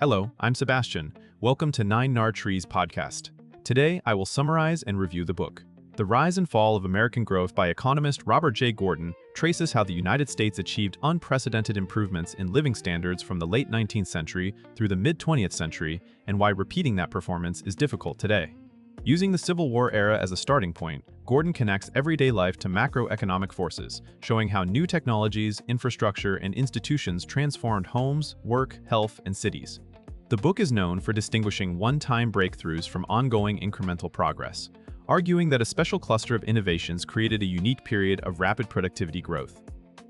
Hello, I'm Sebastian. Welcome to Nine Nar Trees podcast. Today, I will summarize and review the book. The Rise and Fall of American Growth by economist Robert J. Gordon traces how the United States achieved unprecedented improvements in living standards from the late 19th century through the mid-20th century and why repeating that performance is difficult today. Using the Civil War era as a starting point, Gordon connects everyday life to macroeconomic forces, showing how new technologies, infrastructure, and institutions transformed homes, work, health, and cities. The book is known for distinguishing one-time breakthroughs from ongoing incremental progress, arguing that a special cluster of innovations created a unique period of rapid productivity growth.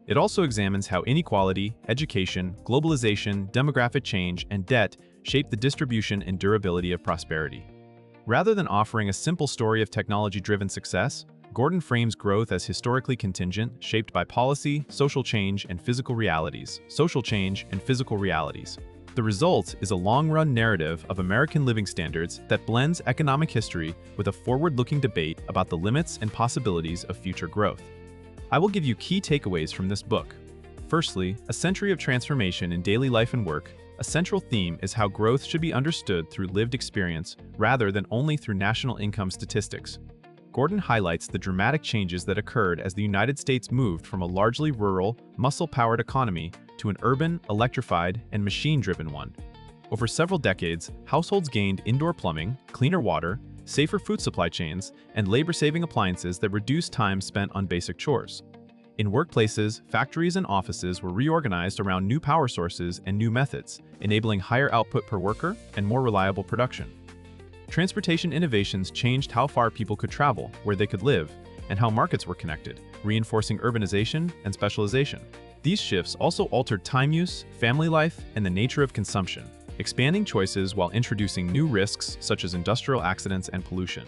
It also examines how inequality, education, globalization, demographic change, and debt shape the distribution and durability of prosperity. Rather than offering a simple story of technology-driven success, Gordon frames growth as historically contingent, shaped by policy, social change, and physical realities. The result is a long-run narrative of American living standards that blends economic history with a forward-looking debate about the limits and possibilities of future growth. I will give you key takeaways from this book. Firstly, a century of transformation in daily life and work. A central theme is how growth should be understood through lived experience rather than only through national income statistics. Gordon highlights the dramatic changes that occurred as the United States moved from a largely rural, muscle-powered economy to an urban, electrified, and machine-driven one. Over several decades, households gained indoor plumbing, cleaner water, safer food supply chains, and labor-saving appliances that reduced time spent on basic chores. In workplaces, factories and offices were reorganized around new power sources and new methods, enabling higher output per worker and more reliable production. Transportation innovations changed how far people could travel, where they could live, and how markets were connected, reinforcing urbanization and specialization. These shifts also altered time use, family life, and the nature of consumption, expanding choices while introducing new risks such as industrial accidents and pollution.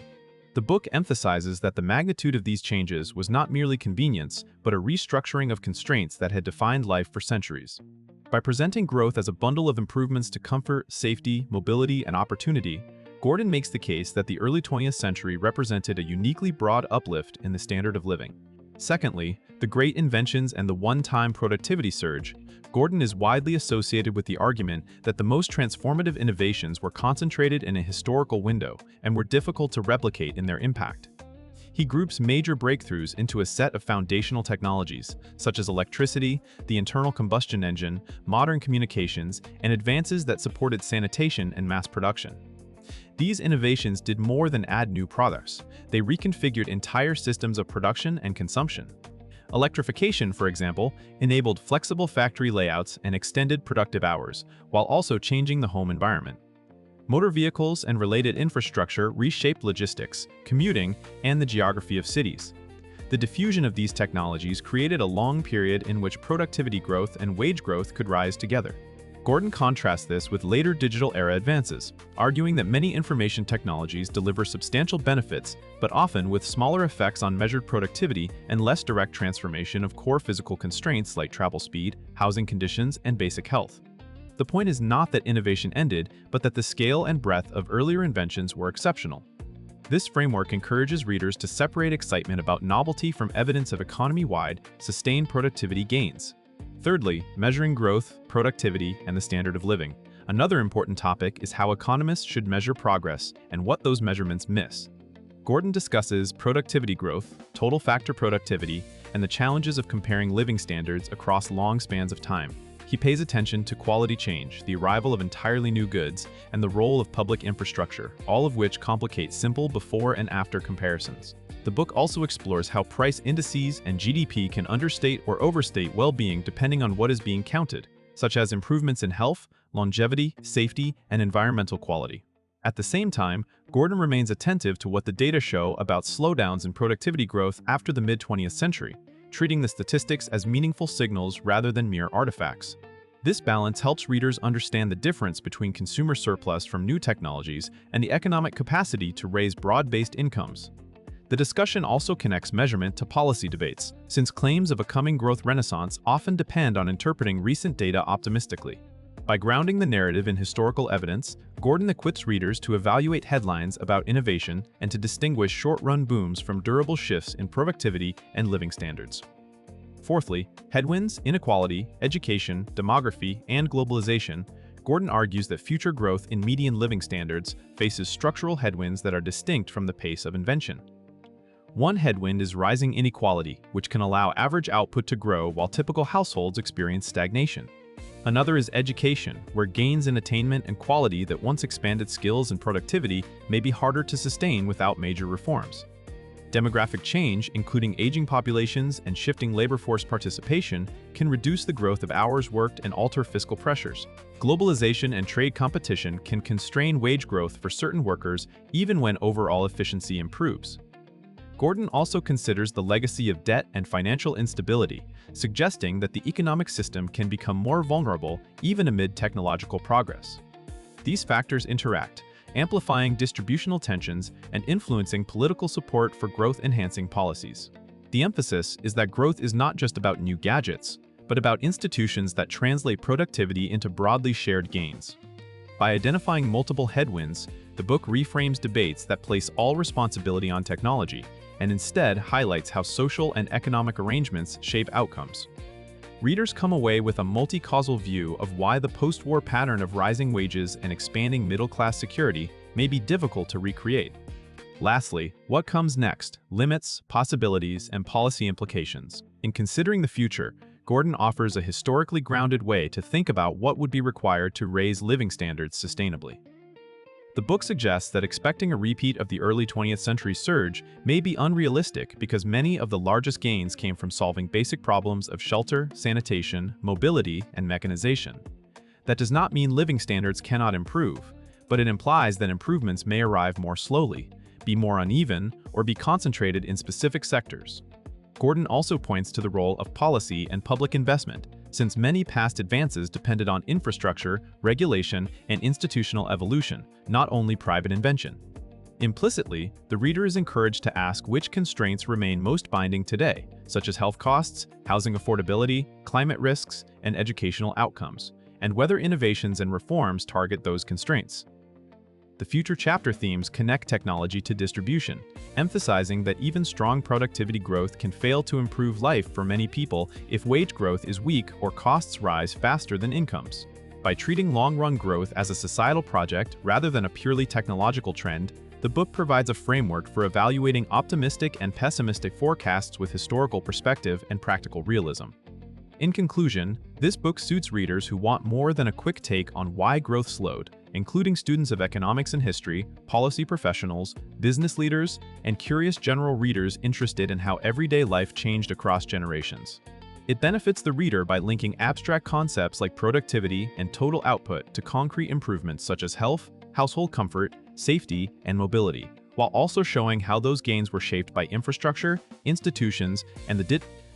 The book emphasizes that the magnitude of these changes was not merely convenience, but a restructuring of constraints that had defined life for centuries. By presenting growth as a bundle of improvements to comfort, safety, mobility, and opportunity, Gordon makes the case that the early 20th century represented a uniquely broad uplift in the standard of living. Secondly, the great inventions and the one-time productivity surge. Gordon is widely associated with the argument that the most transformative innovations were concentrated in a historical window and were difficult to replicate in their impact. He groups major breakthroughs into a set of foundational technologies, such as electricity, the internal combustion engine, modern communications, and advances that supported sanitation and mass production. These innovations did more than add new products. They reconfigured entire systems of production and consumption. Electrification, for example, enabled flexible factory layouts and extended productive hours, while also changing the home environment. Motor vehicles and related infrastructure reshaped logistics, commuting, and the geography of cities. The diffusion of these technologies created a long period in which productivity growth and wage growth could rise together. Gordon contrasts this with later digital-era advances, arguing that many information technologies deliver substantial benefits, but often with smaller effects on measured productivity and less direct transformation of core physical constraints like travel speed, housing conditions, and basic health. The point is not that innovation ended, but that the scale and breadth of earlier inventions were exceptional. This framework encourages readers to separate excitement about novelty from evidence of economy-wide, sustained productivity gains. Thirdly, measuring growth, productivity, and the standard of living. Another important topic is how economists should measure progress and what those measurements miss. Gordon discusses productivity growth, total factor productivity, and the challenges of comparing living standards across long spans of time. He pays attention to quality change, the arrival of entirely new goods, and the role of public infrastructure, all of which complicate simple before and after comparisons. The book also explores how price indices and GDP can understate or overstate well-being depending on what is being counted, such as improvements in health, longevity, safety, and environmental quality. At the same time, Gordon remains attentive to what the data show about slowdowns in productivity growth after the mid-20th century, treating the statistics as meaningful signals rather than mere artifacts. This balance helps readers understand the difference between consumer surplus from new technologies and the economic capacity to raise broad-based incomes. The discussion also connects measurement to policy debates, since claims of a coming growth renaissance often depend on interpreting recent data optimistically. By grounding the narrative in historical evidence, Gordon equips readers to evaluate headlines about innovation and to distinguish short-run booms from durable shifts in productivity and living standards. Fourthly, headwinds, inequality, education, demography, and globalization Gordon argues that future growth in median living standards faces structural headwinds that are distinct from the pace of invention. One headwind is rising inequality, which can allow average output to grow while typical households experience stagnation. Another is education, where gains in attainment and quality that once expanded skills and productivity may be harder to sustain without major reforms. Demographic change, including aging populations and shifting labor force participation, can reduce the growth of hours worked and alter fiscal pressures. Globalization and trade competition can constrain wage growth for certain workers even when overall efficiency improves. Gordon also considers the legacy of debt and financial instability, suggesting that the economic system can become more vulnerable even amid technological progress. These factors interact, amplifying distributional tensions and influencing political support for growth-enhancing policies. The emphasis is that growth is not just about new gadgets, but about institutions that translate productivity into broadly shared gains. By identifying multiple headwinds, the book reframes debates that place all responsibility on technology, and instead highlights how social and economic arrangements shape outcomes. Readers come away with a multi-causal view of why the post-war pattern of rising wages and expanding middle-class security may be difficult to recreate. Lastly, what comes next? Limits, possibilities, and policy implications. In considering the future, Gordon offers a historically grounded way to think about what would be required to raise living standards sustainably. The book suggests that expecting a repeat of the early 20th century surge may be unrealistic because many of the largest gains came from solving basic problems of shelter, sanitation, mobility, and mechanization. That does not mean living standards cannot improve, but it implies that improvements may arrive more slowly, be more uneven, or be concentrated in specific sectors. Gordon also points to the role of policy and public investment, since many past advances depended on infrastructure, regulation, and institutional evolution, not only private invention. Implicitly, the reader is encouraged to ask which constraints remain most binding today, such as health costs, housing affordability, climate risks, and educational outcomes, and whether innovations and reforms target those constraints. The future chapter themes connect technology to distribution, emphasizing that even strong productivity growth can fail to improve life for many people if wage growth is weak or costs rise faster than incomes. By treating long-run growth as a societal project rather than a purely technological trend, the book provides a framework for evaluating optimistic and pessimistic forecasts with historical perspective and practical realism. In conclusion, this book suits readers who want more than a quick take on why growth slowed, including students of economics and history, policy professionals, business leaders, and curious general readers interested in how everyday life changed across generations. It benefits the reader by linking abstract concepts like productivity and total output to concrete improvements such as health, household comfort, safety, and mobility, while also showing how those gains were shaped by infrastructure, institutions, and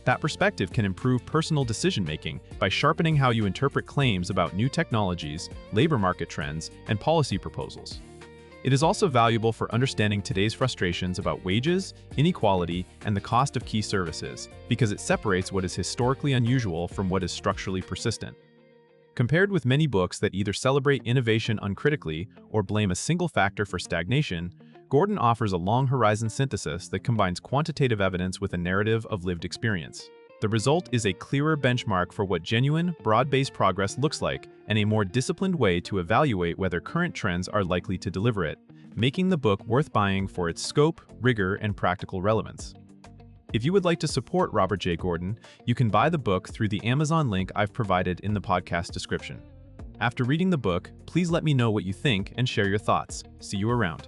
that perspective can improve personal decision-making by sharpening how you interpret claims about new technologies, labor market trends, and policy proposals. It is also valuable for understanding today's frustrations about wages, inequality, and the cost of key services, because it separates what is historically unusual from what is structurally persistent. Compared with many books that either celebrate innovation uncritically or blame a single factor for stagnation, Gordon offers a long-horizon synthesis that combines quantitative evidence with a narrative of lived experience. The result is a clearer benchmark for what genuine, broad-based progress looks like and a more disciplined way to evaluate whether current trends are likely to deliver it, making the book worth buying for its scope, rigor, and practical relevance. If you would like to support Robert J. Gordon, you can buy the book through the Amazon link I've provided in the podcast description. After reading the book, please let me know what you think and share your thoughts. See you around.